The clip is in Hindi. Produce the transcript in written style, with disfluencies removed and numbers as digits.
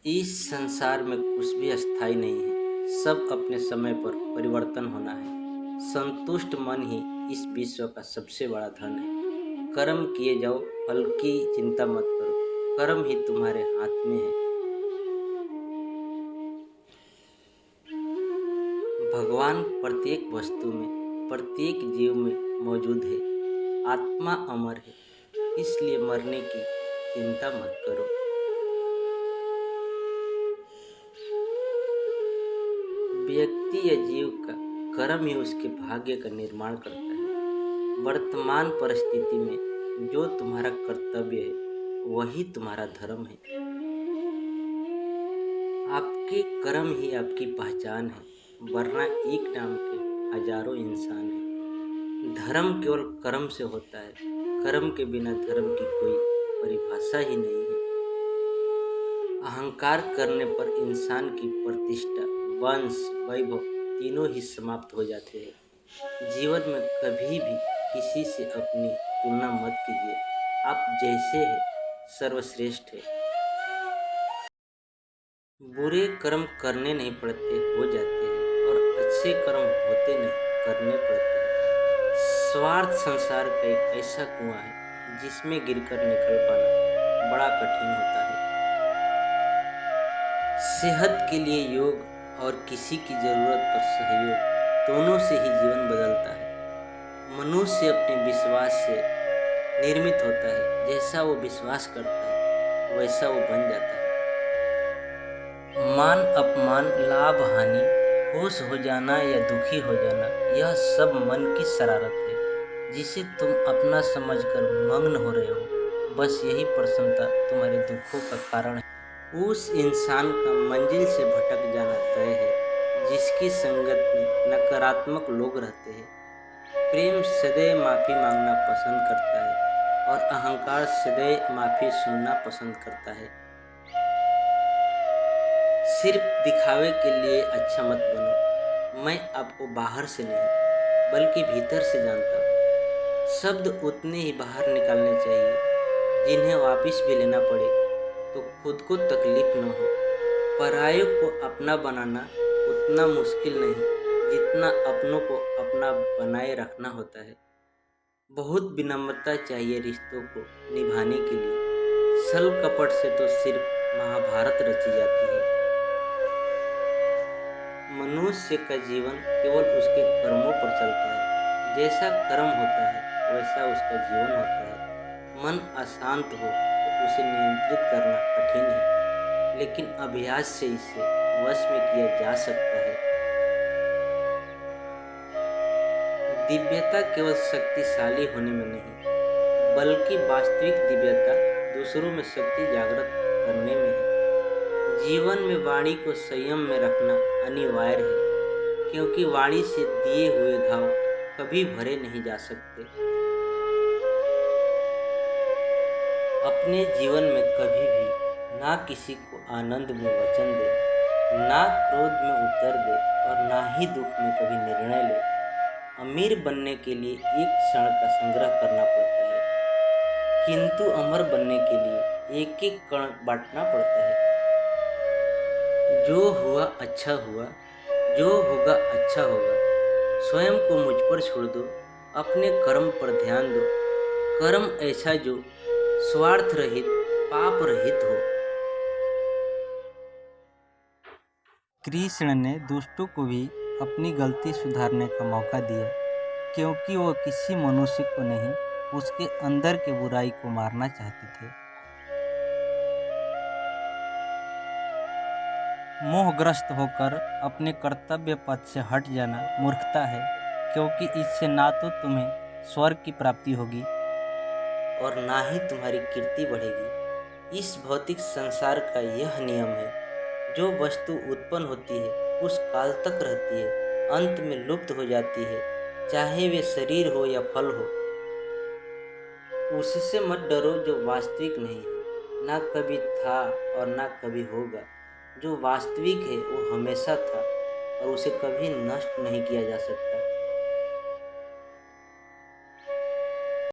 इस संसार में कुछ भी अस्थाई नहीं है, सब अपने समय पर परिवर्तन होना है। संतुष्ट मन ही इस विश्व का सबसे बड़ा धन है। कर्म किए जाओ, फल की चिंता मत करो, कर्म ही तुम्हारे हाथ में है। भगवान प्रत्येक वस्तु में, प्रत्येक जीव में मौजूद है। आत्मा अमर है, इसलिए मरने की चिंता मत करो। व्यक्ति या जीव का कर्म ही उसके भाग्य का निर्माण करता है। वर्तमान परिस्थिति में जो तुम्हारा कर्तव्य है वही तुम्हारा धर्म है। आपके कर्म ही आपकी पहचान है, वरना एक नाम के हजारों इंसान हैं। धर्म केवल कर्म से होता है, कर्म के बिना धर्म की कोई परिभाषा ही नहीं है। अहंकार करने पर इंसान की प्रतिष्ठा, वंश, वैभव तीनों ही समाप्त हो जाते हैं। जीवन में कभी भी किसी से अपनी तुलना मत कीजिए। आप जैसे हैं सर्वश्रेष्ठ है। बुरे कर्म करने नहीं पड़ते, हो जाते हैं, और अच्छे कर्म होते नहीं, करने पड़ते हैं। स्वार्थ संसार का एक ऐसा कुआं है जिसमें गिरकर निकल पाना बड़ा कठिन होता है। सेहत के लिए योग और किसी की जरूरत पर सहयोग, दोनों से ही जीवन बदलता है। मनुष्य अपने विश्वास से निर्मित होता है। जैसा वो विश्वास करता है वैसा वो बन जाता है। मान अपमान, लाभ हानि, खुश हो जाना या दुखी हो जाना, यह सब मन की शरारत है जिसे तुम अपना समझकर मग्न हो रहे हो। बस यही प्रसन्नता तुम्हारे दुखों का कारण है। उस इंसान का मंजिल से भटक जाना तय है जिसकी संगत में नकारात्मक लोग रहते हैं। प्रेम सदैव माफ़ी मांगना पसंद करता है और अहंकार सदैव माफ़ी सुनना पसंद करता है। सिर्फ दिखावे के लिए अच्छा मत बनो। मैं आपको बाहर से नहीं बल्कि भीतर से जानता हूँ। शब्द उतने ही बाहर निकालने चाहिए जिन्हें वापस भी लेना पड़े तो खुद को तकलीफ न हो। परायों को अपना बनाना उतना मुश्किल नहीं जितना अपनों को अपना बनाए रखना होता है। बहुत विनम्रता चाहिए रिश्तों को निभाने के लिए। छल कपट से तो सिर्फ महाभारत रची जाती है। मनुष्य का जीवन केवल उसके कर्मों पर चलता है। जैसा कर्म होता है वैसा उसका जीवन होता है। मन अशांत हो तो उसे नियंत्रित करना कठिन है, लेकिन अभ्यास से इसे वश में किया जा सकता है। दिव्यता केवल शक्तिशाली होने में नहीं, बल्कि वास्तविक दिव्यता दूसरों में शक्ति जागृत करने में है। जीवन में वाणी को संयम में रखना अनिवार्य है, क्योंकि वाणी से दिए हुए घाव कभी भरे नहीं जा सकते। अपने जीवन में कभी भी ना किसी को आनंद में वचन दे, ना क्रोध में उत्तर दे और ना ही दुख में कभी निर्णय ले। अमीर बनने के लिए एक क्षण का संग्रह करना पड़ता है, किंतु अमर बनने के लिए एक एक कण बांटना पड़ता है। जो हुआ अच्छा हुआ, जो होगा अच्छा होगा। स्वयं को मुझ पर छोड़ दो, अपने कर्म पर ध्यान दो। कर्म ऐसा जो स्वार्थ रहित, पाप रहित हो। कृष्ण ने दुष्टों को भी अपनी गलती सुधारने का मौका दिया, क्योंकि वो किसी मनुष्य को नहीं, उसके अंदर की बुराई को मारना चाहते थे। मोहग्रस्त होकर अपने कर्तव्य पथ से हट जाना मूर्खता है, क्योंकि इससे ना तो तुम्हें स्वर्ग की प्राप्ति होगी और ना ही तुम्हारी कीर्ति बढ़ेगी। इस भौतिक संसार का यह नियम है, जो वस्तु उत्पन्न होती है कुछ काल तक रहती है, अंत में लुप्त हो जाती है, चाहे वे शरीर हो या फल हो। उससे मत डरो जो वास्तविक नहीं है, ना कभी था और ना कभी होगा। जो वास्तविक है वो हमेशा था और उसे कभी नष्ट नहीं किया जा सकता।